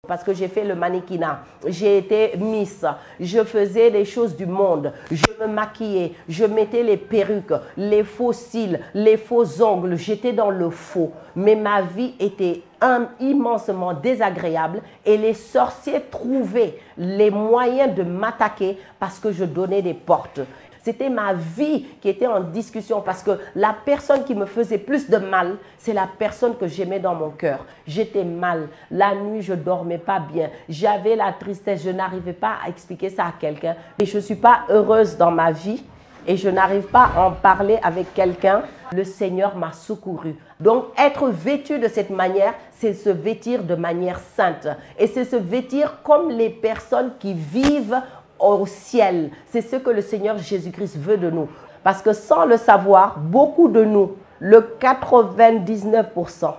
Parce que j'ai fait le mannequinat, j'ai été Miss, je faisais les choses du monde, je me maquillais, je mettais les perruques, les faux cils, les faux ongles, j'étais dans le faux. Mais ma vie était immensement désagréable et les sorciers trouvaient les moyens de m'attaquer parce que je donnais des portes. C'était ma vie qui était en discussion parce que la personne qui me faisait plus de mal, c'est la personne que j'aimais dans mon cœur. J'étais mal. La nuit, je ne dormais pas bien. J'avais la tristesse. Je n'arrivais pas à expliquer ça à quelqu'un. Et je ne suis pas heureuse dans ma vie et je n'arrive pas à en parler avec quelqu'un. Le Seigneur m'a secouru. Donc, être vêtu de cette manière, c'est se vêtir de manière sainte. Et c'est se vêtir comme les personnes qui vivent au ciel. C'est ce que le Seigneur Jésus-Christ veut de nous. Parce que sans le savoir, beaucoup de nous, le 99%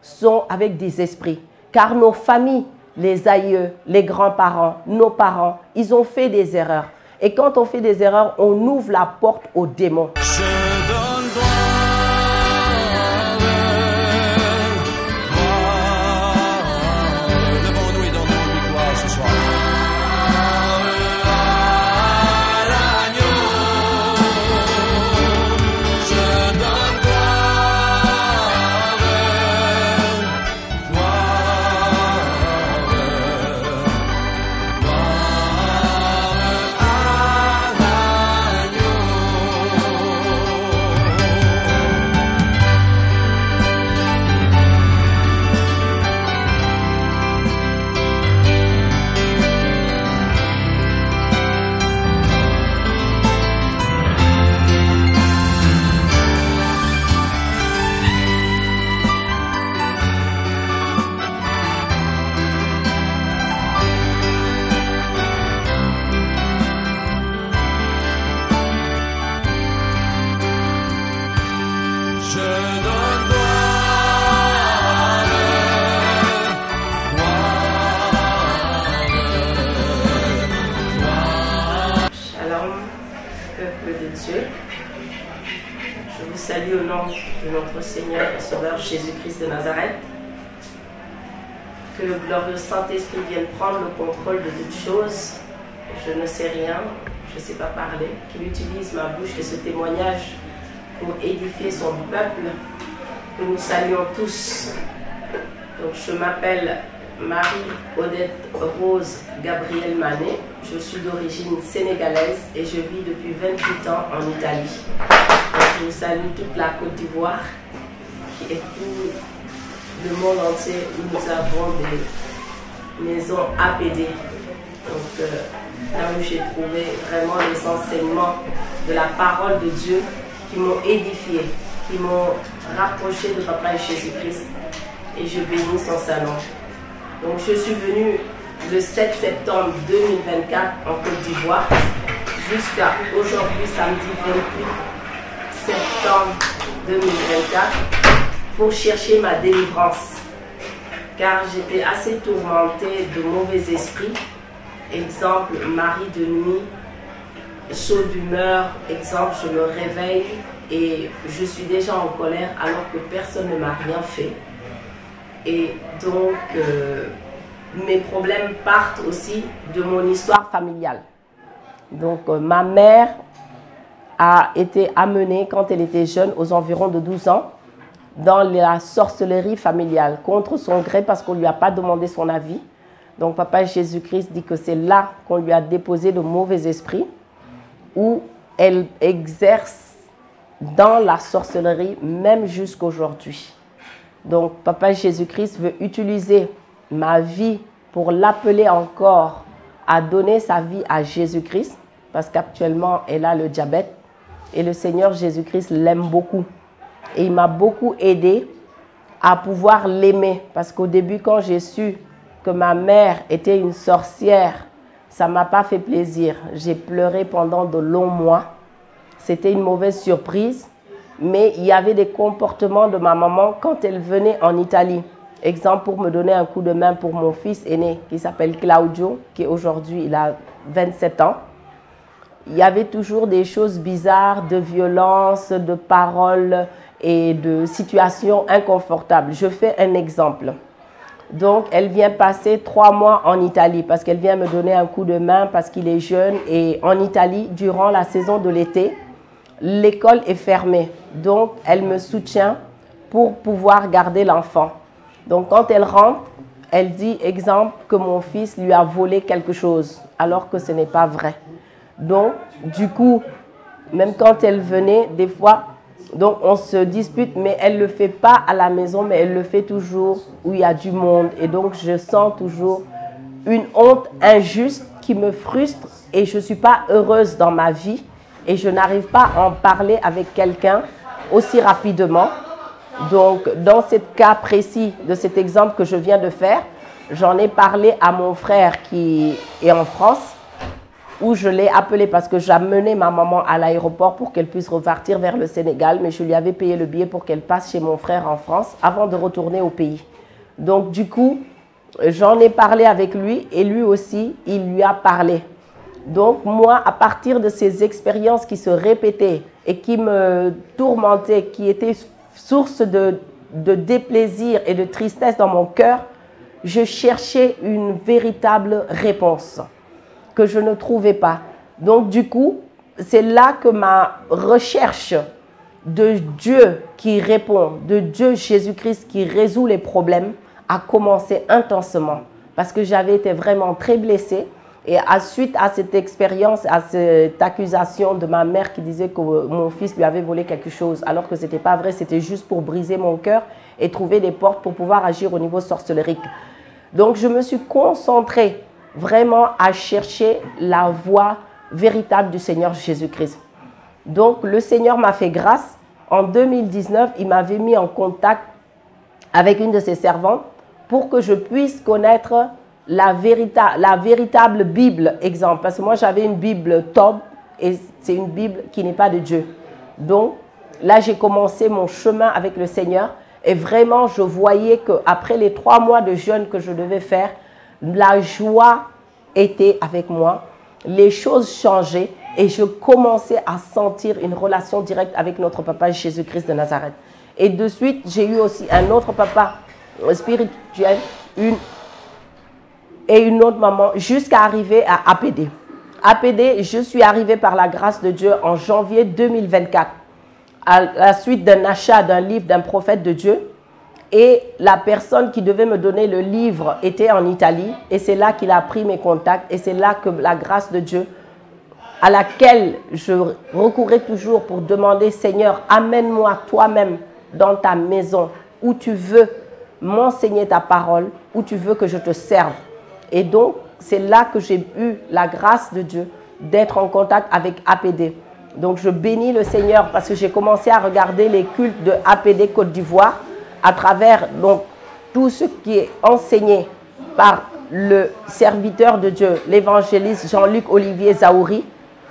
sont avec des esprits. Car nos familles, les aïeux, les grands-parents, nos parents, ils ont fait des erreurs. Et quand on fait des erreurs, on ouvre la porte aux démons. Je vous salue au nom de notre Seigneur et Sauveur Jésus-Christ de Nazareth. Que le glorieux Saint-Esprit vienne prendre le contrôle de toutes choses. Je ne sais rien, je ne sais pas parler. Qu'il utilise ma bouche et ce témoignage pour édifier son peuple, que nous saluons tous. Donc, je m'appelle Marie-Odette Rose Gabriel Manet. Je suis d'origine sénégalaise et je vis depuis 28 ans en Italie. Donc, je vous salue toute la Côte d'Ivoire et tout le monde entier où nous avons des maisons APD. Donc, là où j'ai trouvé vraiment les enseignements de la parole de Dieu qui m'ont édifié, qui m'ont rapproché de Papa et Jésus-Christ. Et je bénis son salon. Donc, je suis venue le 7 septembre 2024 en Côte d'Ivoire jusqu'à aujourd'hui, samedi 28 septembre 2024, pour chercher ma délivrance. Car j'étais assez tourmentée de mauvais esprits. Exemple, mari de nuit, saut d'humeur. Exemple, je me réveille et je suis déjà en colère alors que personne ne m'a rien fait. Et donc, mes problèmes partent aussi de mon histoire familiale. Donc, ma mère a été amenée, quand elle était jeune, aux environs de 12 ans, dans la sorcellerie familiale, contre son gré, parce qu'on ne lui a pas demandé son avis. Donc, Papa Jésus-Christ dit que c'est là qu'on lui a déposé de mauvais esprits, où elle exerce dans la sorcellerie, même jusqu'aujourd'hui. Donc, Papa Jésus-Christ veut utiliser ma vie pour l'appeler encore à donner sa vie à Jésus-Christ, parce qu'actuellement, elle a le diabète. Et le Seigneur Jésus-Christ l'aime beaucoup. Et il m'a beaucoup aidé à pouvoir l'aimer. Parce qu'au début, quand j'ai su que ma mère était une sorcière, ça ne m'a pas fait plaisir. J'ai pleuré pendant de longs mois. C'était une mauvaise surprise. Mais il y avait des comportements de ma maman quand elle venait en Italie. Exemple, pour me donner un coup de main pour mon fils aîné qui s'appelle Claudio, qui aujourd'hui il a 27 ans. Il y avait toujours des choses bizarres, de violence, de paroles et de situations inconfortables. Je fais un exemple. Donc, elle vient passer 3 mois en Italie parce qu'elle vient me donner un coup de main parce qu'il est jeune. Et en Italie, durant la saison de l'été, l'école est fermée. Donc, elle me soutient pour pouvoir garder l'enfant. Donc, quand elle rentre, elle dit, exemple, que mon fils lui a volé quelque chose, alors que ce n'est pas vrai. Donc, du coup, même quand elle venait, des fois, donc on se dispute, mais elle ne le fait pas à la maison, mais elle le fait toujours où il y a du monde. Et donc, je sens toujours une honte injuste qui me frustre et je ne suis pas heureuse dans ma vie et je n'arrive pas à en parler avec quelqu'un aussi rapidement. Donc, dans ce cas précis de cet exemple que je viens de faire, j'en ai parlé à mon frère qui est en France, où je l'ai appelé parce que j'amenais ma maman à l'aéroport pour qu'elle puisse repartir vers le Sénégal, mais je lui avais payé le billet pour qu'elle passe chez mon frère en France avant de retourner au pays. Donc, du coup, j'en ai parlé avec lui et lui aussi, il lui a parlé. Donc, moi, à partir de ces expériences qui se répétaient et qui me tourmentaient, qui étaient source de déplaisir et de tristesse dans mon cœur, je cherchais une véritable réponse que je ne trouvais pas. Donc, du coup, c'est là que ma recherche de Dieu qui répond, de Dieu Jésus-Christ qui résout les problèmes, a commencé intensément. Parce que j'avais été vraiment très blessée. Et suite à cette expérience, à cette accusation de ma mère qui disait que mon fils lui avait volé quelque chose, alors que ce n'était pas vrai, c'était juste pour briser mon cœur et trouver des portes pour pouvoir agir au niveau sorcellerie. Donc, je me suis concentrée vraiment à chercher la voie véritable du Seigneur Jésus-Christ. Donc, le Seigneur m'a fait grâce. En 2019, il m'avait mis en contact avec une de ses servantes pour que je puisse connaître la véritable Bible, exemple. Parce que moi, j'avais une Bible Tob et c'est une Bible qui n'est pas de Dieu. Donc, là, j'ai commencé mon chemin avec le Seigneur et vraiment, je voyais qu'après les 3 mois de jeûne que je devais faire, la joie était avec moi, les choses changeaient et je commençais à sentir une relation directe avec notre papa Jésus-Christ de Nazareth. Et de suite, j'ai eu aussi un autre papa spirituel, une autre maman, jusqu'à arriver à APD. APD, je suis arrivée par la grâce de Dieu en janvier 2024, à la suite d'un achat d'un livre d'un prophète de Dieu. Et la personne qui devait me donner le livre était en Italie. Et c'est là qu'il a pris mes contacts. Et c'est là que la grâce de Dieu, à laquelle je recourais toujours pour demander, Seigneur, amène-moi toi-même dans ta maison où tu veux m'enseigner ta parole, où tu veux que je te serve. Et donc, c'est là que j'ai eu la grâce de Dieu d'être en contact avec APD. Donc, je bénis le Seigneur parce que j'ai commencé à regarder les cultes de APD Côte d'Ivoire à travers donc, tout ce qui est enseigné par le serviteur de Dieu, l'évangéliste Jean-Luc Olivier Zahouri,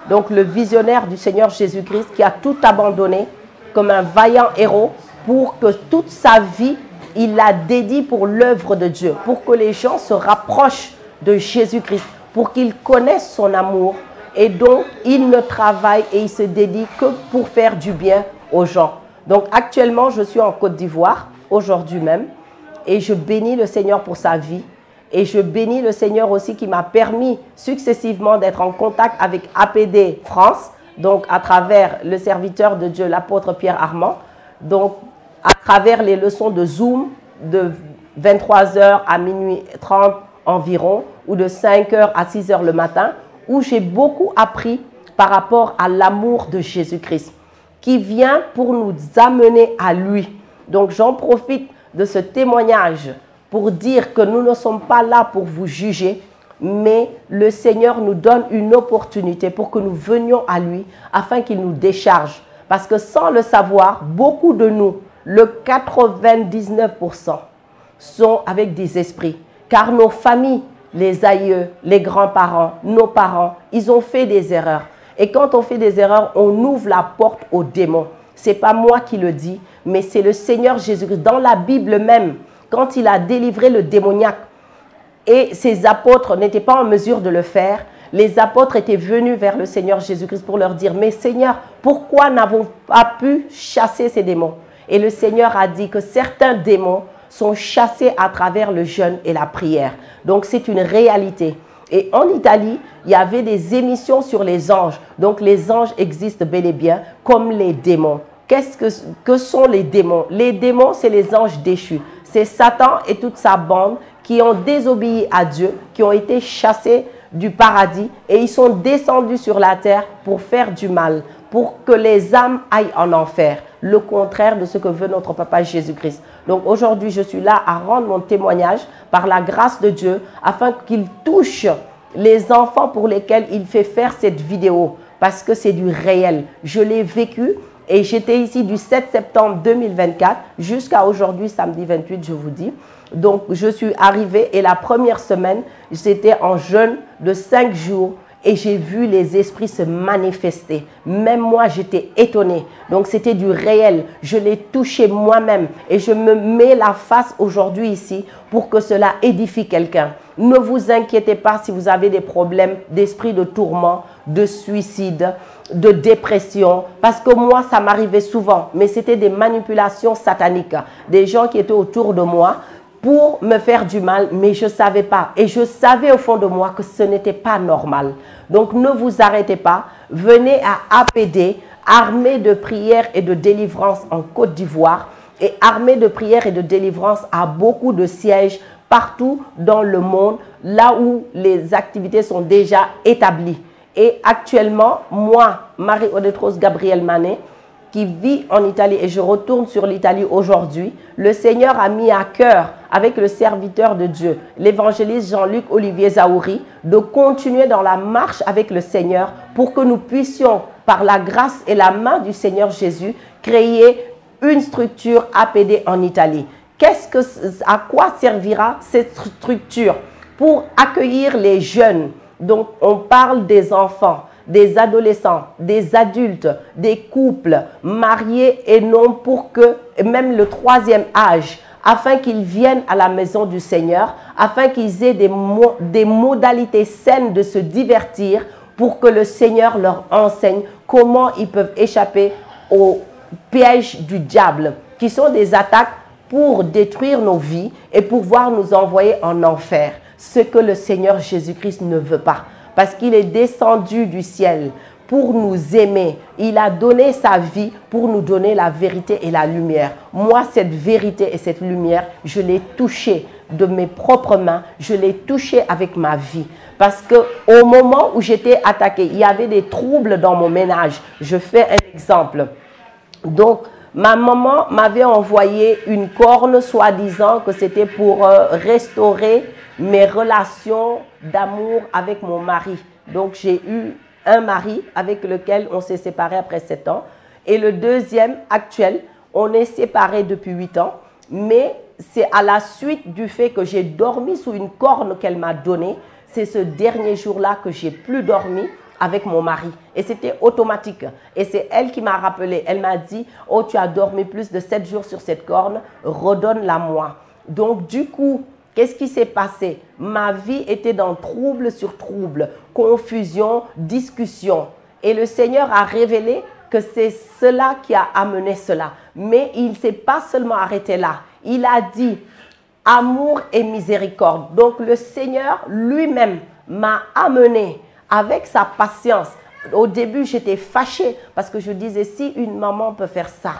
donc le visionnaire du Seigneur Jésus-Christ qui a tout abandonné comme un vaillant héros pour que toute sa vie, il la dédie pour l'œuvre de Dieu, pour que les gens se rapprochent de Jésus-Christ, pour qu'ils connaissent son amour. Et donc, il ne travaille et il se dédie que pour faire du bien aux gens. Donc, actuellement, je suis en Côte d'Ivoire, aujourd'hui même, et je bénis le Seigneur pour sa vie. Et je bénis le Seigneur aussi qui m'a permis successivement d'être en contact avec APD France, donc à travers le serviteur de Dieu, l'apôtre Pierre Armand, donc à travers les leçons de Zoom de 23h à minuit 30 environ, ou de 5h à 6h le matin, où j'ai beaucoup appris par rapport à l'amour de Jésus-Christ, qui vient pour nous amener à lui. Donc j'en profite de ce témoignage pour dire que nous ne sommes pas là pour vous juger, mais le Seigneur nous donne une opportunité pour que nous venions à lui afin qu'il nous décharge. Parce que sans le savoir, beaucoup de nous, le 99% sont avec des esprits. Car nos familles, les aïeux, les grands-parents, nos parents, ils ont fait des erreurs. Et quand on fait des erreurs, on ouvre la porte aux démons. Ce n'est pas moi qui le dis, mais c'est le Seigneur Jésus-Christ. Dans la Bible même, quand il a délivré le démoniaque et ses apôtres n'étaient pas en mesure de le faire, les apôtres étaient venus vers le Seigneur Jésus-Christ pour leur dire, mais Seigneur, pourquoi n'avons-nous pas pu chasser ces démons? Et le Seigneur a dit que certains démons sont chassés à travers le jeûne et la prière. Donc c'est une réalité. Et en Italie, il y avait des émissions sur les anges. Donc les anges existent bel et bien comme les démons. Que sont les démons? Les démons, c'est les anges déchus. C'est Satan et toute sa bande qui ont désobéi à Dieu, qui ont été chassés du paradis et ils sont descendus sur la terre pour faire du mal, pour que les âmes aillent en enfer. Le contraire de ce que veut notre Papa Jésus-Christ. Donc aujourd'hui, je suis là à rendre mon témoignage par la grâce de Dieu afin qu'il touche les enfants pour lesquels il fait faire cette vidéo parce que c'est du réel. Je l'ai vécu et j'étais ici du 7 septembre 2024 jusqu'à aujourd'hui, samedi 28, je vous dis. Donc, je suis arrivée et la première semaine, j'étais en jeûne de 5 jours et j'ai vu les esprits se manifester. Même moi, j'étais étonnée. Donc, c'était du réel. Je l'ai touché moi-même et je me mets la face aujourd'hui ici pour que cela édifie quelqu'un. Ne vous inquiétez pas si vous avez des problèmes d'esprit de tourment, de suicide, de dépression, parce que moi, ça m'arrivait souvent, mais c'était des manipulations sataniques, des gens qui étaient autour de moi pour me faire du mal, mais je ne savais pas. Et je savais au fond de moi que ce n'était pas normal. Donc, ne vous arrêtez pas. Venez à APD, armée de prière et de délivrance en Côte d'Ivoire, et armée de prière et de délivrance à beaucoup de sièges partout dans le monde, là où les activités sont déjà établies. Et actuellement, moi, Marie-Odetros Gabriel Manet, qui vit en Italie et je retourne sur l'Italie aujourd'hui, le Seigneur a mis à cœur avec le serviteur de Dieu, l'évangéliste Jean-Luc Olivier Zahouri, de continuer dans la marche avec le Seigneur pour que nous puissions, par la grâce et la main du Seigneur Jésus, créer une structure APD en Italie. À quoi servira cette structure? Pour accueillir les jeunes. Donc, on parle des enfants, des adolescents, des adultes, des couples mariés et non pour que, même le troisième âge, afin qu'ils viennent à la maison du Seigneur, afin qu'ils aient des modalités saines de se divertir pour que le Seigneur leur enseigne comment ils peuvent échapper aux pièges du diable, qui sont des attaques pour détruire nos vies et pouvoir nous envoyer en enfer. Ce que le Seigneur Jésus-Christ ne veut pas. Parce qu'il est descendu du ciel pour nous aimer. Il a donné sa vie pour nous donner la vérité et la lumière. Moi, cette vérité et cette lumière, je l'ai touchée de mes propres mains. Je l'ai touchée avec ma vie. Parce qu'au moment où j'étais attaquée, il y avait des troubles dans mon ménage. Je fais un exemple. Donc, ma maman m'avait envoyé une corne, soi-disant que c'était pour restaurer mes relations d'amour avec mon mari. Donc, j'ai eu un mari avec lequel on s'est séparés après 7 ans. Et le deuxième, actuel, on est séparés depuis 8 ans. Mais c'est à la suite du fait que j'ai dormi sous une corne qu'elle m'a donnée. C'est ce dernier jour-là que j'ai plus dormi avec mon mari. Et c'était automatique. Et c'est elle qui m'a rappelé. Elle m'a dit, « Oh, tu as dormi plus de 7 jours sur cette corne, redonne-la-moi. » Donc, du coup, qu'est-ce qui s'est passé? Ma vie était dans trouble sur trouble, confusion, discussion. Et le Seigneur a révélé que c'est cela qui a amené cela. Mais il ne s'est pas seulement arrêté là. Il a dit amour et miséricorde. Donc le Seigneur lui-même m'a amené avec sa patience. Au début, j'étais fâchée parce que je disais, si une maman peut faire ça,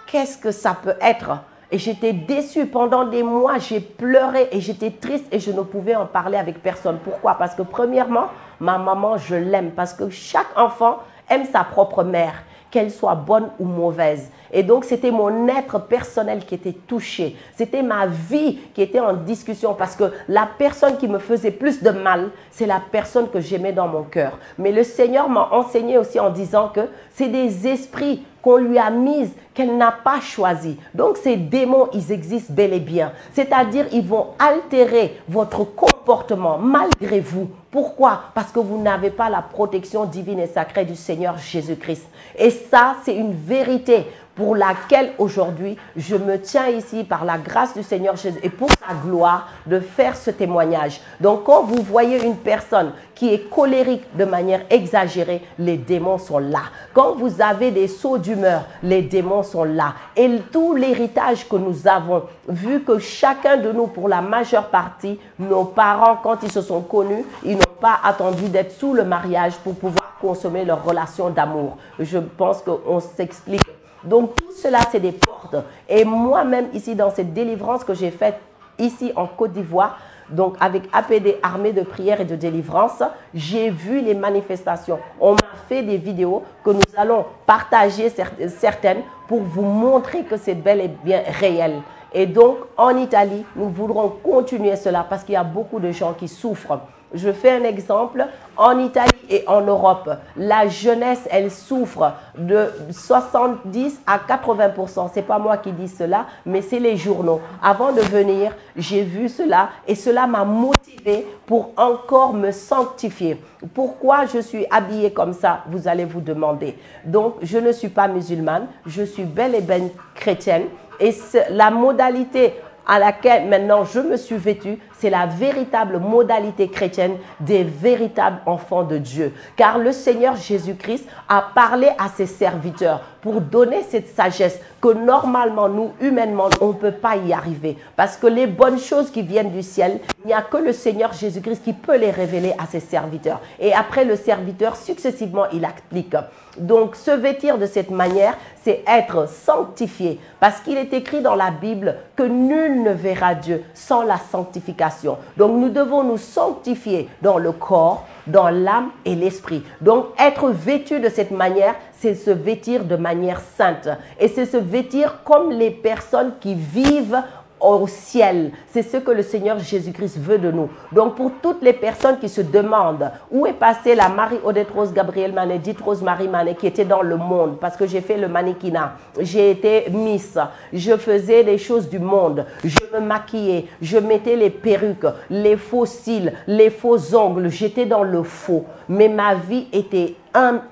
qu'est-ce que ça peut être? Et j'étais déçue. Pendant des mois, j'ai pleuré et j'étais triste et je ne pouvais en parler avec personne. Pourquoi? Parce que premièrement, ma maman, je l'aime. Parce que chaque enfant aime sa propre mère, qu'elle soit bonne ou mauvaise. Et donc, c'était mon être personnel qui était touché. C'était ma vie qui était en discussion parce que la personne qui me faisait plus de mal, c'est la personne que j'aimais dans mon cœur. Mais le Seigneur m'a enseigné aussi en disant que c'est des esprits qu'on lui a mis, qu'elle n'a pas choisi. Donc, ces démons, ils existent bel et bien. C'est-à-dire, ils vont altérer votre comportement malgré vous. Pourquoi? Parce que vous n'avez pas la protection divine et sacrée du Seigneur Jésus-Christ. Et ça, c'est une vérité. pour laquelle aujourd'hui je me tiens ici par la grâce du Seigneur Jésus et pour sa gloire de faire ce témoignage. Donc quand vous voyez une personne qui est colérique de manière exagérée, les démons sont là. Quand vous avez des sauts d'humeur, les démons sont là. Et tout l'héritage que nous avons, vu que chacun de nous, pour la majeure partie, nos parents, quand ils se sont connus, ils n'ont pas attendu d'être sous le mariage pour pouvoir consommer leur relation d'amour. Je pense qu'on s'explique. Donc tout cela, c'est des portes. Et moi-même, ici, dans cette délivrance que j'ai faite ici en Côte d'Ivoire, donc avec APD, Armée de prière et de délivrance, j'ai vu les manifestations. On m'a fait des vidéos que nous allons partager certaines pour vous montrer que c'est bel et bien réel. Et donc, en Italie, nous voudrons continuer cela parce qu'il y a beaucoup de gens qui souffrent. Je fais un exemple. En Italie et en Europe, la jeunesse, elle souffre de 70 à 80%. Ce n'est pas moi qui dis cela, mais c'est les journaux. Avant de venir, j'ai vu cela et cela m'a motivé pour encore me sanctifier. Pourquoi je suis habillée comme ça, vous allez vous demander. Donc, je ne suis pas musulmane, je suis bel et bien chrétienne. Et la modalité à laquelle maintenant je me suis vêtue, c'est la véritable modalité chrétienne des véritables enfants de Dieu. Car le Seigneur Jésus-Christ a parlé à ses serviteurs pour donner cette sagesse que normalement, nous, humainement, on ne peut pas y arriver. Parce que les bonnes choses qui viennent du ciel, il n'y a que le Seigneur Jésus-Christ qui peut les révéler à ses serviteurs. Et après, le serviteur, successivement, il applique. Donc, se vêtir de cette manière, c'est être sanctifié. Parce qu'il est écrit dans la Bible que nul ne verra Dieu sans la sanctification. Donc, nous devons nous sanctifier dans le corps, dans l'âme et l'esprit. Donc, être vêtu de cette manière, c'est se vêtir de manière sainte. Et c'est se vêtir comme les personnes qui vivent au ciel. C'est ce que le Seigneur Jésus-Christ veut de nous. Donc, pour toutes les personnes qui se demandent où est passée la Marie-Odette Rose Gabrielle Manet, dite Rose Marie Manet, qui était dans le monde, parce que j'ai fait le mannequinat, j'ai été Miss, je faisais les choses du monde, je me maquillais, je mettais les perruques, les faux cils, les faux ongles, j'étais dans le faux. Mais ma vie était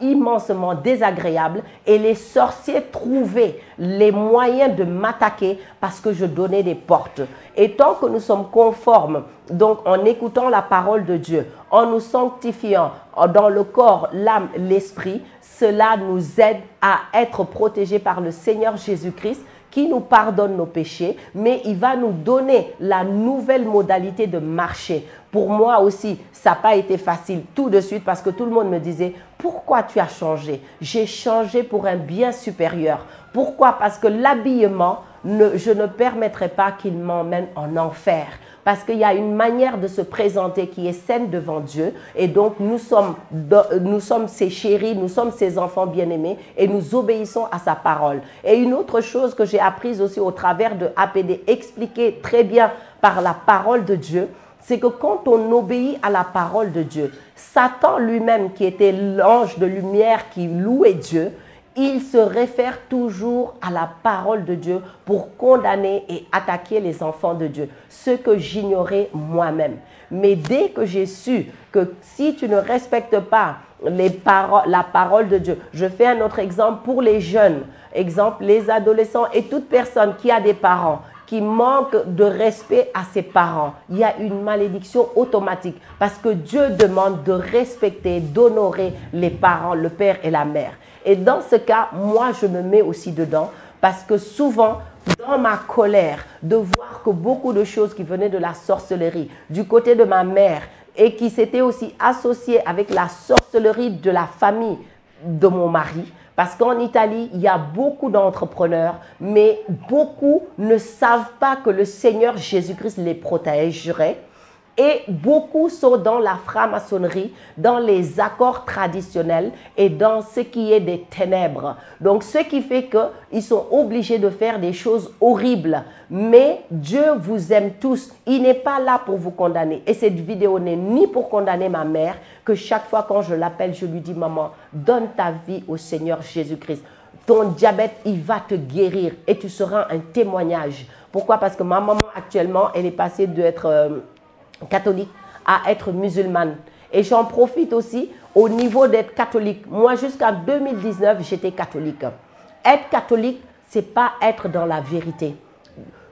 immensement désagréable et les sorciers trouvaient les moyens de m'attaquer parce que je donnais des portes. Et tant que nous sommes conformes, donc en écoutant la parole de Dieu, en nous sanctifiant dans le corps, l'âme, l'esprit, cela nous aide à être protégés par le Seigneur Jésus-Christ qui nous pardonne nos péchés, mais il va nous donner la nouvelle modalité de marcher. Pour moi aussi, ça n'a pas été facile tout de suite parce que tout le monde me disait « Pourquoi tu as changé ?» J'ai changé pour un bien supérieur. Pourquoi? Parce que l'habillement, je ne permettrai pas qu'il m'emmène en enfer. Parce qu'il y a une manière de se présenter qui est saine devant Dieu. Et donc, nous sommes ses chéris, nous sommes ses enfants bien-aimés et nous obéissons à sa parole. Et une autre chose que j'ai apprise aussi au travers de APD, expliquée très bien par la parole de Dieu, c'est que quand on obéit à la parole de Dieu, Satan lui-même, qui était l'ange de lumière qui louait Dieu, il se réfère toujours à la parole de Dieu pour condamner et attaquer les enfants de Dieu, ce que j'ignorais moi-même. Mais dès que j'ai su que si tu ne respectes pas la parole de Dieu, je fais un autre exemple pour les jeunes, exemple les adolescents et toute personne qui a des parents qui manque de respect à ses parents, il y a une malédiction automatique parce que Dieu demande de respecter, d'honorer les parents, le père et la mère. Et dans ce cas, moi, je me mets aussi dedans parce que souvent, dans ma colère, de voir que beaucoup de choses qui venaient de la sorcellerie, du côté de ma mère et qui s'étaient aussi associées avec la sorcellerie de la famille de mon mari, parce qu'en Italie, il y a beaucoup d'entrepreneurs, mais beaucoup ne savent pas que le Seigneur Jésus-Christ les protégerait. Et beaucoup sont dans la franc-maçonnerie, dans les accords traditionnels et dans ce qui est des ténèbres. Donc, ce qui fait qu'ils sont obligés de faire des choses horribles. Mais Dieu vous aime tous. Il n'est pas là pour vous condamner. Et cette vidéo n'est ni pour condamner ma mère, que chaque fois quand je l'appelle, je lui dis « Maman, donne ta vie au Seigneur Jésus-Christ. Ton diabète, il va te guérir et tu seras un témoignage. » Pourquoi? Parce que ma maman, actuellement, elle est passée d'être catholique à être musulmane. Et j'en profite aussi au niveau d'être catholique. Moi, jusqu'en 2019, j'étais catholique. Être catholique, c'est pas être dans la vérité.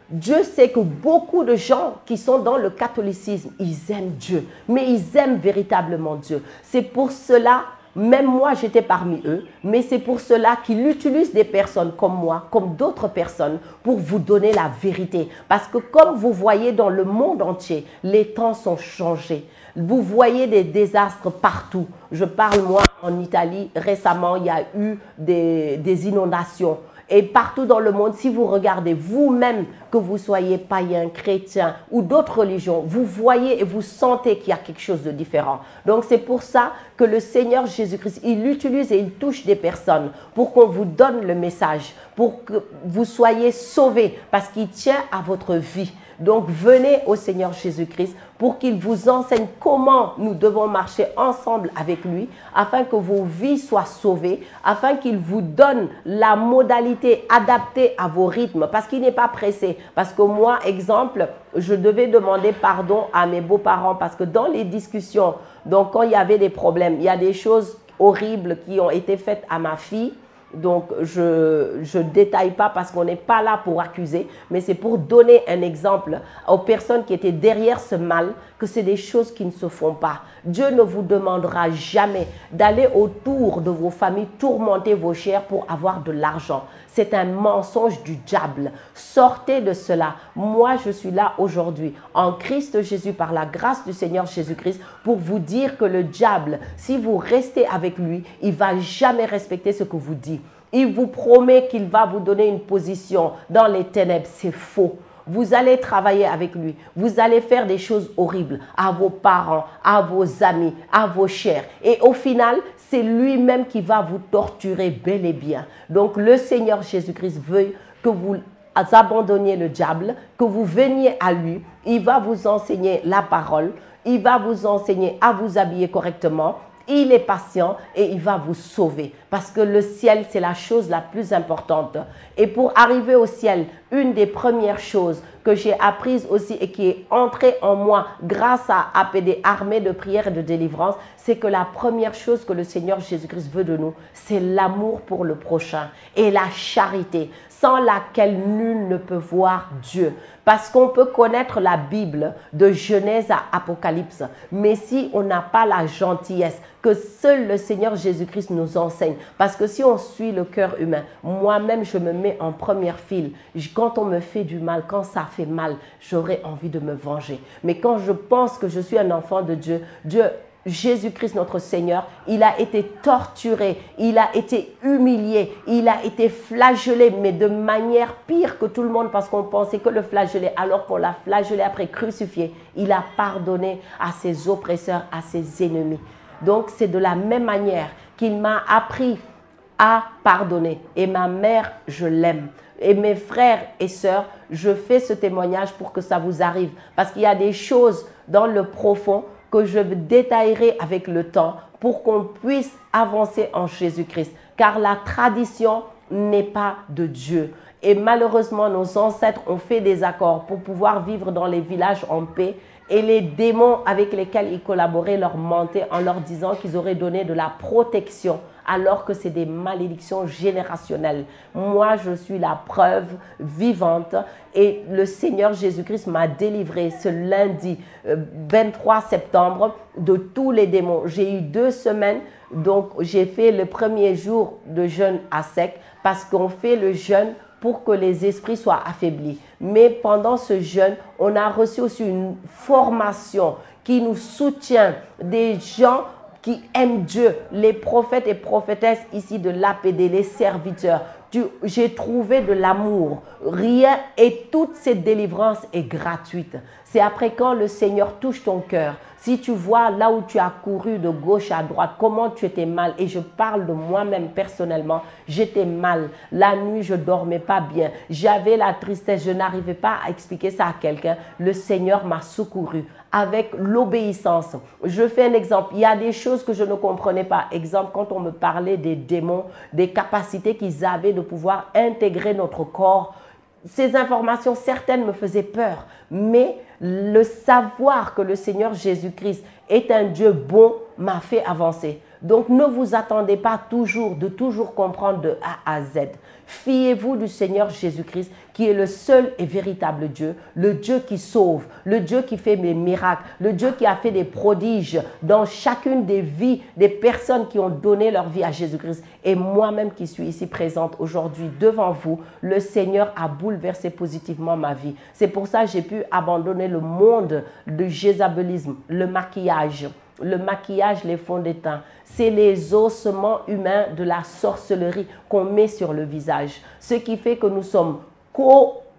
Dieu sait que beaucoup de gens qui sont dans le catholicisme, ils aiment Dieu, mais ils aiment véritablement Dieu. C'est pour cela, même moi j'étais parmi eux, mais c'est pour cela qu'il utilise des personnes comme moi, comme d'autres personnes, pour vous donner la vérité. Parce que comme vous voyez dans le monde entier, les temps sont changés. Vous voyez des désastres partout. Je parle moi en Italie, récemment il y a eu des inondations. Et partout dans le monde, si vous regardez vous-même, que vous soyez païen, chrétien ou d'autres religions, vous voyez et vous sentez qu'il y a quelque chose de différent. Donc c'est pour ça que le Seigneur Jésus-Christ, il utilise et il touche des personnes pour qu'on vous donne le message, pour que vous soyez sauvés parce qu'il tient à votre vie. Donc venez au Seigneur Jésus-Christ pour qu'il vous enseigne comment nous devons marcher ensemble avec lui afin que vos vies soient sauvées, afin qu'il vous donne la modalité adaptée à vos rythmes parce qu'il n'est pas pressé. Parce que moi, exemple, je devais demander pardon à mes beaux-parents parce que dans les discussions, donc quand il y avait des problèmes, il y a des choses horribles qui ont été faites à ma fille. Donc, je ne détaille pas parce qu'on n'est pas là pour accuser, mais c'est pour donner un exemple aux personnes qui étaient derrière ce mal, que c'est des choses qui ne se font pas. Dieu ne vous demandera jamais d'aller autour de vos familles tourmenter vos chairs pour avoir de l'argent. C'est un mensonge du diable. Sortez de cela. Moi, je suis là aujourd'hui en Christ Jésus par la grâce du Seigneur Jésus-Christ pour vous dire que le diable, si vous restez avec lui, il ne va jamais respecter ce que vous dites. Il vous promet qu'il va vous donner une position dans les ténèbres. C'est faux. Vous allez travailler avec lui. Vous allez faire des choses horribles à vos parents, à vos amis, à vos chers. Et au final, c'est lui-même qui va vous torturer bel et bien. Donc, le Seigneur Jésus-Christ veut que vous abandonniez le diable, que vous veniez à lui. Il va vous enseigner la parole. Il va vous enseigner à vous habiller correctement. Il est patient et il va vous sauver. Parce que le ciel, c'est la chose la plus importante. Et pour arriver au ciel, une des premières choses que j'ai apprises aussi et qui est entrée en moi grâce à APD, Armée de prière et de délivrance, c'est que la première chose que le Seigneur Jésus-Christ veut de nous, c'est l'amour pour le prochain et la charité, sans laquelle nul ne peut voir Dieu. Parce qu'on peut connaître la Bible de Genèse à Apocalypse, mais si on n'a pas la gentillesse que seul le Seigneur Jésus-Christ nous enseigne, parce que si on suit le cœur humain, moi-même je me mets en première file. Quand on me fait du mal, quand ça fait mal, j'aurais envie de me venger. Mais quand je pense que je suis un enfant de Dieu, Jésus-Christ notre Seigneur, il a été torturé, il a été humilié, il a été flagellé, mais de manière pire que tout le monde parce qu'on pensait que le flageller, alors qu'on l'a flagellé après crucifié, il a pardonné à ses oppresseurs, à ses ennemis. Donc c'est de la même manière qu'il m'a appris à pardonner. Et ma mère, je l'aime. Et mes frères et sœurs, je fais ce témoignage pour que ça vous arrive. Parce qu'il y a des choses dans le profond que je détaillerai avec le temps pour qu'on puisse avancer en Jésus-Christ. Car la tradition n'est pas de Dieu. Et malheureusement, nos ancêtres ont fait des accords pour pouvoir vivre dans les villages en paix. Et les démons avec lesquels ils collaboraient leur mentaient en leur disant qu'ils auraient donné de la protection alors que c'est des malédictions générationnelles. Moi, je suis la preuve vivante et le Seigneur Jésus-Christ m'a délivré ce lundi 23 septembre de tous les démons. J'ai eu 2 semaines, donc j'ai fait le premier jour de jeûne à sec parce qu'on fait le jeûne pour que les esprits soient affaiblis. Mais pendant ce jeûne, on a reçu aussi une formation qui nous soutient, des gens qui aiment Dieu, les prophètes et prophétesses ici de l'APD, les serviteurs. J'ai trouvé de l'amour, rien, et toute cette délivrance est gratuite. C'est après quand le Seigneur touche ton cœur. Si tu vois là où tu as couru de gauche à droite, comment tu étais mal, et je parle de moi-même personnellement, j'étais mal. La nuit, je ne dormais pas bien. J'avais la tristesse, je n'arrivais pas à expliquer ça à quelqu'un. Le Seigneur m'a secouru avec l'obéissance. Je fais un exemple. Il y a des choses que je ne comprenais pas. Exemple, quand on me parlait des démons, des capacités qu'ils avaient de pouvoir intégrer notre corps. Ces informations, certaines me faisaient peur. Mais le savoir que le Seigneur Jésus-Christ est un Dieu bon m'a fait avancer. Donc ne vous attendez pas toujours de toujours comprendre de A à Z. Fiez-vous du Seigneur Jésus-Christ qui est le seul et véritable Dieu, le Dieu qui sauve, le Dieu qui fait des miracles, le Dieu qui a fait des prodiges dans chacune des vies des personnes qui ont donné leur vie à Jésus-Christ. Et moi-même qui suis ici présente aujourd'hui devant vous, le Seigneur a bouleversé positivement ma vie. C'est pour ça que j'ai pu abandonner le monde du jézabelisme, le maquillage, les fonds de teint. C'est les ossements humains de la sorcellerie qu'on met sur le visage. Ce qui fait que nous sommes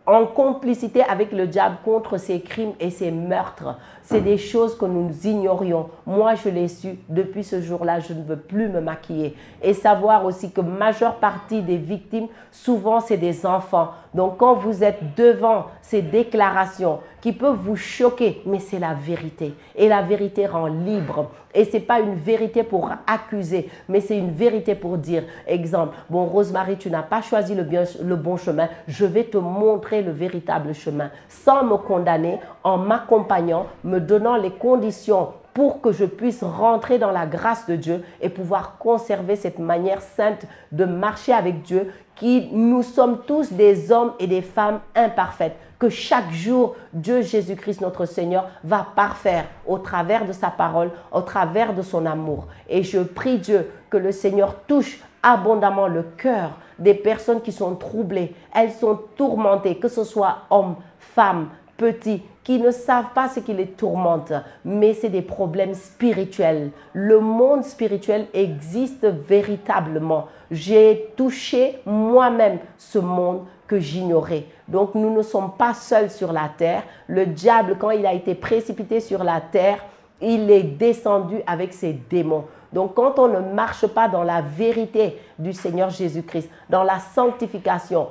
en complicité avec le diable contre ces crimes et ces meurtres. C'est des choses que nous ignorions. Moi, je l'ai su. Depuis ce jour-là, je ne veux plus me maquiller. Et savoir aussi que majeure partie des victimes, souvent, c'est des enfants. Donc, quand vous êtes devant ces déclarations qui peuvent vous choquer, mais c'est la vérité. Et la vérité rend libre. Et ce n'est pas une vérité pour accuser, mais c'est une vérité pour dire, exemple, bon, Rosemary, tu n'as pas choisi le bon chemin, je vais te montrer le véritable chemin, sans me condamner, en m'accompagnant, me donnant les conditions pour que je puisse rentrer dans la grâce de Dieu et pouvoir conserver cette manière sainte de marcher avec Dieu, qui nous sommes tous des hommes et des femmes imparfaites, que chaque jour, Dieu Jésus-Christ, notre Seigneur, va parfaire au travers de sa parole, au travers de son amour. Et je prie Dieu que le Seigneur touche abondamment le cœur des personnes qui sont troublées. Elles sont tourmentées, que ce soit hommes, femmes, petits, qui ne savent pas ce qui les tourmente, mais c'est des problèmes spirituels. Le monde spirituel existe véritablement. J'ai touché moi-même ce monde que j'ignorais. Donc nous ne sommes pas seuls sur la terre. Le diable, quand il a été précipité sur la terre, il est descendu avec ses démons. Donc quand on ne marche pas dans la vérité du Seigneur Jésus-Christ, dans la sanctification,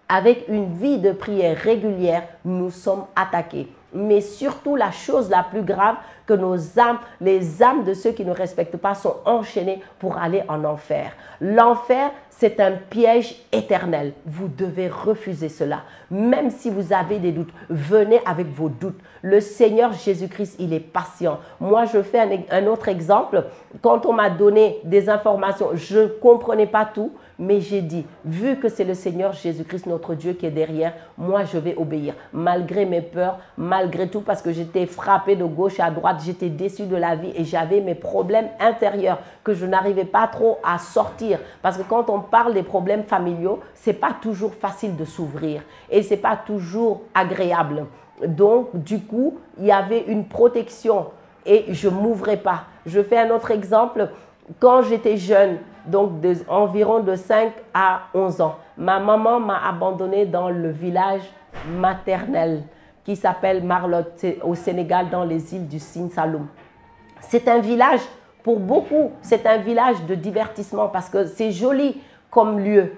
avec une vie de prière régulière, nous sommes attaqués. Mais surtout, la chose la plus grave, que nos âmes, les âmes de ceux qui ne respectent pas, sont enchaînées pour aller en enfer. L'enfer, c'est un piège éternel. Vous devez refuser cela. Même si vous avez des doutes, venez avec vos doutes. Le Seigneur Jésus-Christ, il est patient. Moi, je fais un autre exemple. Quand on m'a donné des informations, je ne comprenais pas tout, mais j'ai dit, vu que c'est le Seigneur Jésus-Christ, notre Dieu, qui est derrière, moi, je vais obéir. Malgré mes peurs, malgré tout, parce que j'étais frappée de gauche à droite, j'étais déçue de la vie et j'avais mes problèmes intérieurs que je n'arrivais pas trop à sortir. Parce que quand on parle des problèmes familiaux, ce n'est pas toujours facile de s'ouvrir et ce n'est pas toujours agréable. Donc, du coup, il y avait une protection et je ne m'ouvrais pas. Je fais un autre exemple. Quand j'étais jeune, donc environ de 5 à 11 ans, ma maman m'a abandonnée dans le village maternel qui s'appelle Marlotte, au Sénégal, dans les îles du Sine Saloum. C'est un village, pour beaucoup, c'est un village de divertissement parce que c'est joli comme lieu.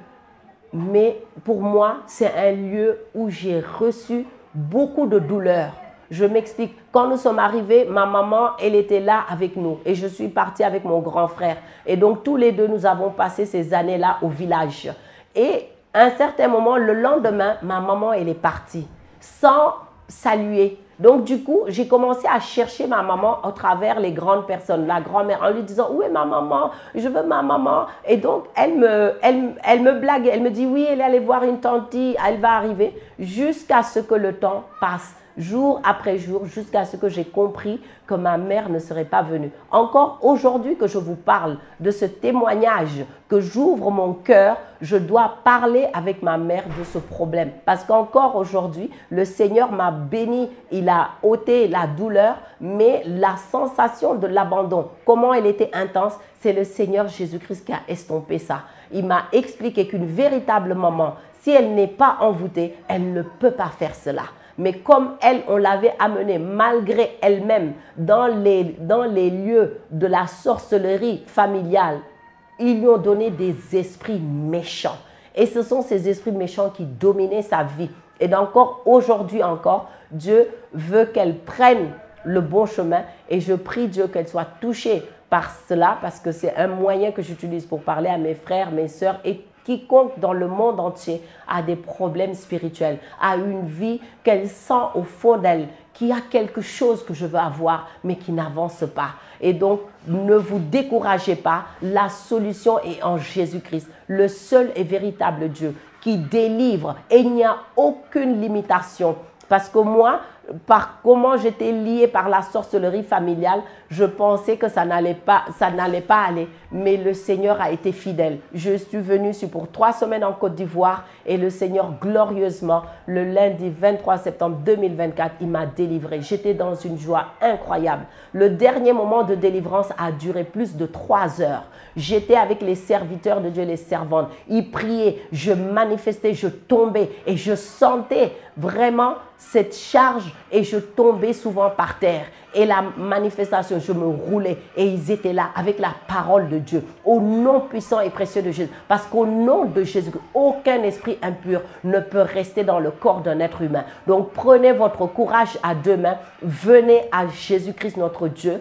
Mais pour moi, c'est un lieu où j'ai reçu beaucoup de douleur. Je m'explique. Quand nous sommes arrivés, ma maman, elle était là avec nous et je suis partie avec mon grand frère. Et donc, tous les deux, nous avons passé ces années-là au village. Et à un certain moment, le lendemain, ma maman, elle est partie sans saluer. Donc, du coup, j'ai commencé à chercher ma maman au travers les grandes personnes, la grand-mère, en lui disant « Où est ma maman? Je veux ma maman. » Et donc, elle me blague. Elle me dit « Oui, elle est allée voir une tante, elle va arriver. » Jusqu'à ce que le temps passe. Jour après jour, jusqu'à ce que j'ai compris que ma mère ne serait pas venue. Encore aujourd'hui que je vous parle de ce témoignage, que j'ouvre mon cœur, je dois parler avec ma mère de ce problème. Parce qu'encore aujourd'hui, le Seigneur m'a béni, il a ôté la douleur, mais la sensation de l'abandon, comment elle était intense, c'est le Seigneur Jésus-Christ qui a estompé ça. Il m'a expliqué qu'une véritable maman, si elle n'est pas envoûtée, elle ne peut pas faire cela. Mais comme elle, on l'avait amenée malgré elle-même dans les lieux de la sorcellerie familiale, ils lui ont donné des esprits méchants. Et ce sont ces esprits méchants qui dominaient sa vie. Et encore aujourd'hui encore, Dieu veut qu'elle prenne le bon chemin. Et je prie Dieu qu'elle soit touchée par cela parce que c'est un moyen que j'utilise pour parler à mes frères, mes sœurs et quiconque dans le monde entier a des problèmes spirituels, a une vie qu'elle sent au fond d'elle, qu'il y a quelque chose que je veux avoir, mais qui n'avance pas. Et donc, ne vous découragez pas. La solution est en Jésus-Christ, le seul et véritable Dieu qui délivre. Et il n'y a aucune limitation. Parce que moi, par comment j'étais liée par la sorcellerie familiale, je pensais que ça n'allait pas aller. Mais le Seigneur a été fidèle. Je suis venue pour 3 semaines en Côte d'Ivoire et le Seigneur, glorieusement, le lundi 23 septembre 2024, il m'a délivrée. J'étais dans une joie incroyable. Le dernier moment de délivrance a duré plus de 3 heures. J'étais avec les serviteurs de Dieu, les servantes. Ils priaient, je manifestais, je tombais et je sentais vraiment cette charge et je tombais souvent par terre. Et la manifestation, je me roulais et ils étaient là avec la parole de Dieu au nom puissant et précieux de Jésus. Parce qu'au nom de Jésus, aucun esprit impur ne peut rester dans le corps d'un être humain. Donc prenez votre courage à 2 mains, venez à Jésus-Christ notre Dieu,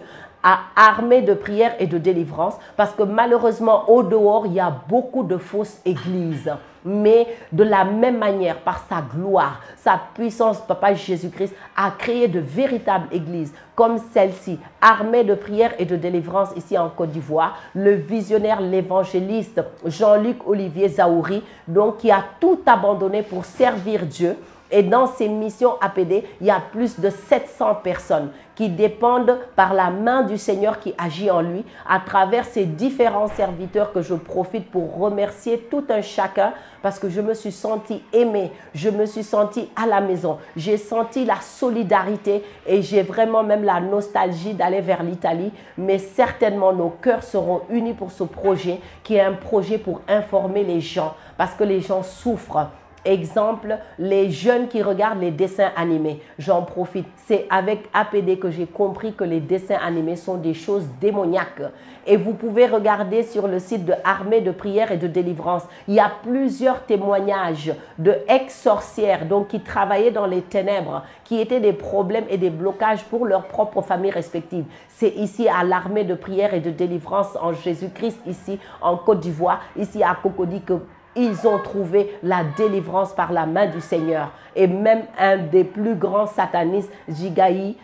armé de prière et de délivrance, parce que malheureusement au dehors il y a beaucoup de fausses églises, mais de la même manière, par sa gloire, sa puissance, Papa Jésus-Christ a créé de véritables églises comme celle-ci, armée de prière et de délivrance ici en Côte d'Ivoire. Le visionnaire, l'évangéliste Jean-Luc Olivier Zahouri, donc qui a tout abandonné pour servir Dieu. Et dans ces missions APD, il y a plus de 700 personnes qui dépendent par la main du Seigneur qui agit en lui à travers ces différents serviteurs que je profite pour remercier tout un chacun parce que je me suis sentie aimée, je me suis sentie à la maison, j'ai senti la solidarité et j'ai vraiment même la nostalgie d'aller vers l'Italie, mais certainement nos cœurs seront unis pour ce projet qui est un projet pour informer les gens parce que les gens souffrent. Exemple, les jeunes qui regardent les dessins animés, j'en profite. C'est avec APD que j'ai compris que les dessins animés sont des choses démoniaques. Et vous pouvez regarder sur le site de Armée de prière et de délivrance. Il y a plusieurs témoignages de ex-sorcières donc qui travaillaient dans les ténèbres, qui étaient des problèmes et des blocages pour leur propre famille respective. C'est ici à l'Armée de prière et de délivrance en Jésus-Christ, ici en Côte d'Ivoire, ici à Cocody, que ils ont trouvé la délivrance par la main du Seigneur. Et même un des plus grands satanistes, Jigaï.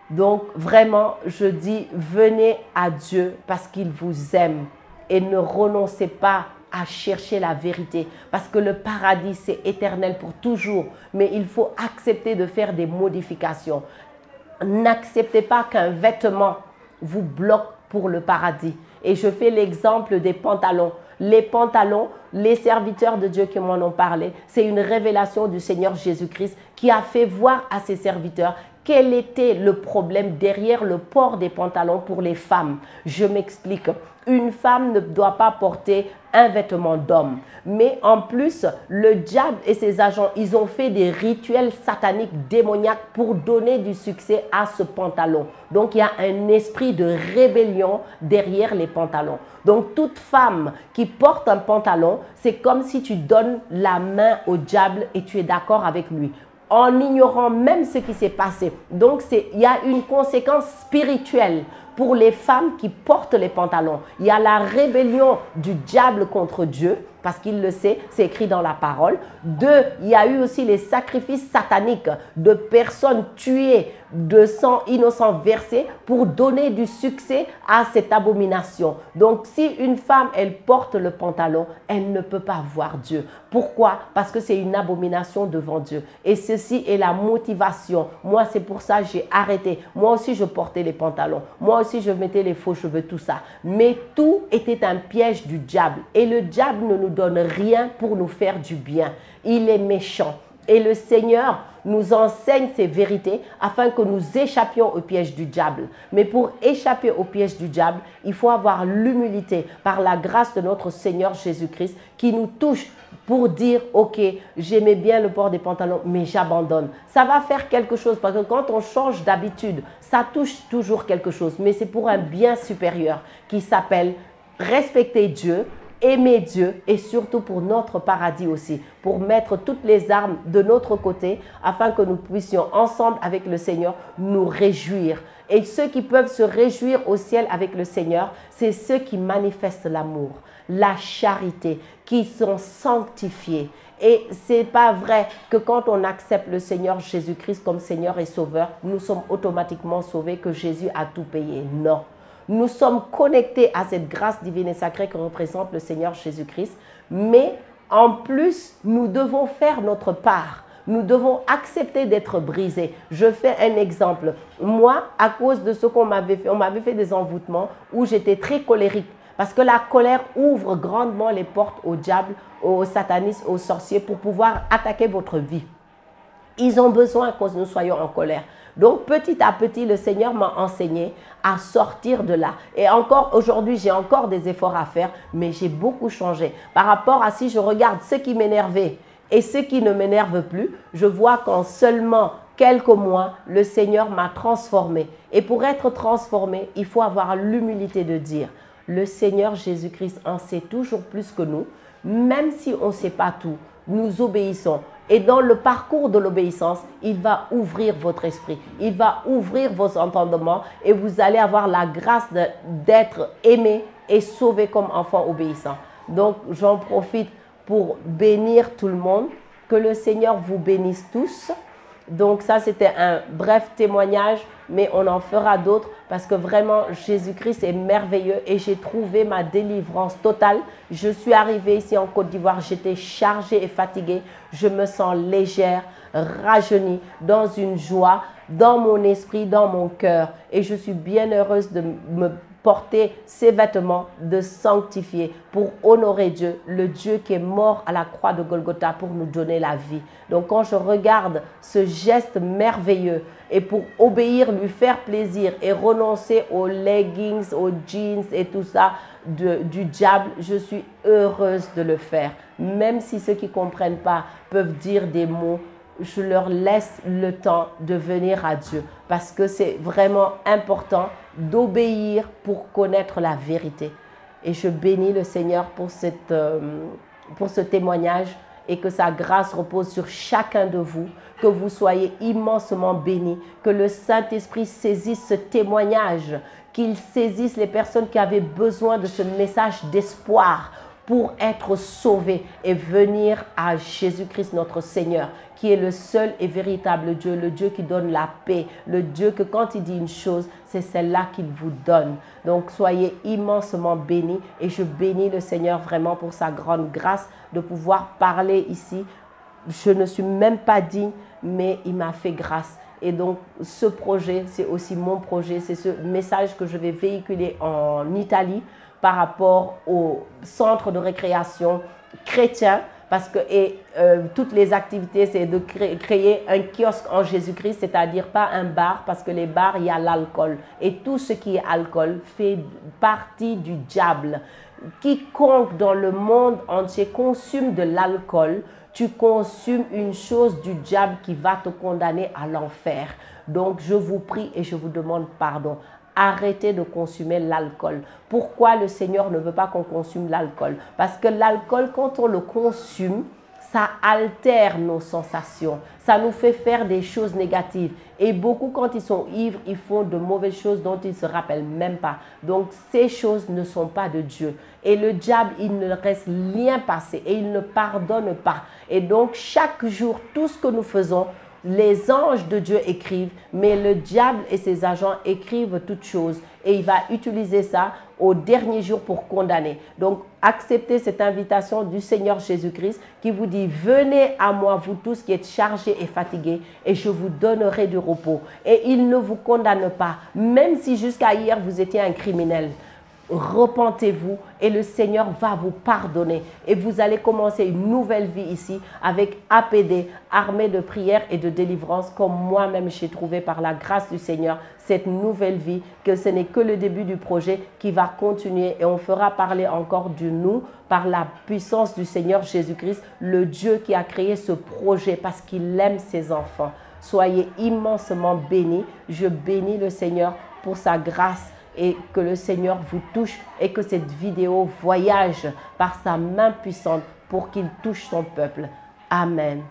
Donc vraiment, je dis, venez à Dieu parce qu'il vous aime. Et ne renoncez pas à chercher la vérité. Parce que le paradis, c'est éternel pour toujours. Mais il faut accepter de faire des modifications. N'acceptez pas qu'un vêtement vous bloque pour le paradis. Et je fais l'exemple des pantalons. Les pantalons, les serviteurs de Dieu qui m'en ont parlé, c'est une révélation du Seigneur Jésus-Christ qui a fait voir à ses serviteurs quel était le problème derrière le port des pantalons pour les femmes. Je m'explique. Une femme ne doit pas porter un vêtement d'homme. Mais en plus, le diable et ses agents, ils ont fait des rituels sataniques démoniaques pour donner du succès à ce pantalon. Donc, il y a un esprit de rébellion derrière les pantalons. Donc, toute femme qui porte un pantalon, c'est comme si tu donnes la main au diable et tu es d'accord avec lui, en ignorant même ce qui s'est passé. Donc, il y a une conséquence spirituelle pour les femmes qui portent les pantalons. Il y a la rébellion du diable contre Dieu, parce qu'il le sait, c'est écrit dans la parole. 2, il y a eu aussi les sacrifices sataniques de personnes tuées, de sang innocent versé pour donner du succès à cette abomination. Donc, si une femme, elle porte le pantalon, elle ne peut pas voir Dieu. Pourquoi? Parce que c'est une abomination devant Dieu. Et ceci est la motivation. Moi, c'est pour ça que j'ai arrêté. Moi aussi, je portais les pantalons. Moi aussi, je mettais les faux cheveux, tout ça. Mais tout était un piège du diable. Et le diable ne nous donne rien pour nous faire du bien. Il est méchant. Et le Seigneur nous enseigne ces vérités afin que nous échappions au piège du diable. Mais pour échapper au piège du diable, il faut avoir l'humilité par la grâce de notre Seigneur Jésus-Christ qui nous touche pour dire, ok, j'aimais bien le port des pantalons, mais j'abandonne. Ça va faire quelque chose parce que quand on change d'habitude, ça touche toujours quelque chose. Mais c'est pour un bien supérieur qui s'appelle respecter Dieu, aimer Dieu et surtout pour notre paradis aussi, pour mettre toutes les armes de notre côté afin que nous puissions ensemble avec le Seigneur nous réjouir. Et ceux qui peuvent se réjouir au ciel avec le Seigneur, c'est ceux qui manifestent l'amour, la charité, qui sont sanctifiés Et c'est pas vrai que quand on accepte le Seigneur Jésus-Christ comme Seigneur et Sauveur, nous sommes automatiquement sauvés, que Jésus a tout payé. Non. Nous sommes connectés à cette grâce divine et sacrée que représente le Seigneur Jésus-Christ. Mais en plus, nous devons faire notre part. Nous devons accepter d'être brisés. Je fais un exemple. Moi, à cause de ce qu'on m'avait fait, on m'avait fait des envoûtements où j'étais très colérique. Parce que la colère ouvre grandement les portes au diable, aux satanistes, aux sorciers pour pouvoir attaquer votre vie. Ils ont besoin que nous soyons en colère. Donc, petit à petit, le Seigneur m'a enseigné à sortir de là. Et encore aujourd'hui, j'ai encore des efforts à faire, mais j'ai beaucoup changé. Par rapport à si je regarde ce qui m'énervait et ce qui ne m'énerve plus, je vois qu'en seulement quelques mois, le Seigneur m'a transformé. Et pour être transformé, il faut avoir l'humilité de dire, le Seigneur Jésus-Christ en sait toujours plus que nous, même si on ne sait pas tout, nous obéissons. Et dans le parcours de l'obéissance, il va ouvrir votre esprit, il va ouvrir vos entendements et vous allez avoir la grâce d'être aimé et sauvé comme enfant obéissant. Donc, j'en profite pour bénir tout le monde, que le Seigneur vous bénisse tous. Donc ça, c'était un bref témoignage, mais on en fera d'autres parce que vraiment, Jésus-Christ est merveilleux et j'ai trouvé ma délivrance totale. Je suis arrivée ici en Côte d'Ivoire, j'étais chargée et fatiguée. Je me sens légère, rajeunie, dans une joie, dans mon esprit, dans mon cœur. Et je suis bien heureuse de me porter ces vêtements de sanctifier pour honorer Dieu, le Dieu qui est mort à la croix de Golgotha pour nous donner la vie. Donc quand je regarde ce geste merveilleux et pour obéir, lui faire plaisir et renoncer aux leggings, aux jeans et tout ça du diable, je suis heureuse de le faire. Même si ceux qui ne comprennent pas peuvent dire des mots, je leur laisse le temps de venir à Dieu parce que c'est vraiment important d'obéir pour connaître la vérité. Et je bénis le Seigneur pour ce témoignage et que sa grâce repose sur chacun de vous, que vous soyez immensement bénis, que le Saint-Esprit saisisse ce témoignage, qu'il saisisse les personnes qui avaient besoin de ce message d'espoir pour être sauvés et venir à Jésus-Christ notre Seigneur, qui est le seul et véritable Dieu, le Dieu qui donne la paix, le Dieu que quand il dit une chose, c'est celle-là qu'il vous donne. Donc soyez immensement bénis et je bénis le Seigneur vraiment pour sa grande grâce de pouvoir parler ici. Je ne suis même pas digne, mais il m'a fait grâce. Et donc ce projet, c'est aussi mon projet, c'est ce message que je vais véhiculer en Italie par rapport au centre de récréation chrétien, parce que toutes les activités, c'est de créer un kiosque en Jésus-Christ, c'est-à-dire pas un bar, parce que les bars, il y a l'alcool. Et tout ce qui est alcool fait partie du diable. Quiconque dans le monde entier consomme de l'alcool, tu consommes une chose du diable qui va te condamner à l'enfer. Donc, je vous prie et je vous demande pardon. Arrêtez de consommer l'alcool. Pourquoi le Seigneur ne veut pas qu'on consomme l'alcool? Parce que l'alcool, quand on le consomme, ça altère nos sensations. Ça nous fait faire des choses négatives. Et beaucoup, quand ils sont ivres, ils font de mauvaises choses dont ils ne se rappellent même pas. Donc, ces choses ne sont pas de Dieu. Et le diable, il ne reste rien passé et il ne pardonne pas. Et donc, chaque jour, tout ce que nous faisons, les anges de Dieu écrivent, mais le diable et ses agents écrivent toutes choses. Et il va utiliser ça au dernier jour pour condamner. Donc, acceptez cette invitation du Seigneur Jésus-Christ qui vous dit, venez à moi, vous tous qui êtes chargés et fatigués, et je vous donnerai du repos. Et il ne vous condamne pas, même si jusqu'à hier, vous étiez un criminel. Repentez-vous et le Seigneur va vous pardonner et vous allez commencer une nouvelle vie ici avec APD, armée de prière et de délivrance, comme moi-même j'ai trouvé par la grâce du Seigneur cette nouvelle vie, que ce n'est que le début du projet qui va continuer et on fera parler encore du nous par la puissance du Seigneur Jésus-Christ, le Dieu qui a créé ce projet parce qu'il aime ses enfants. Soyez immensement bénis. Je bénis le Seigneur pour sa grâce et que le Seigneur vous touche et que cette vidéo voyage par sa main puissante pour qu'il touche son peuple. Amen.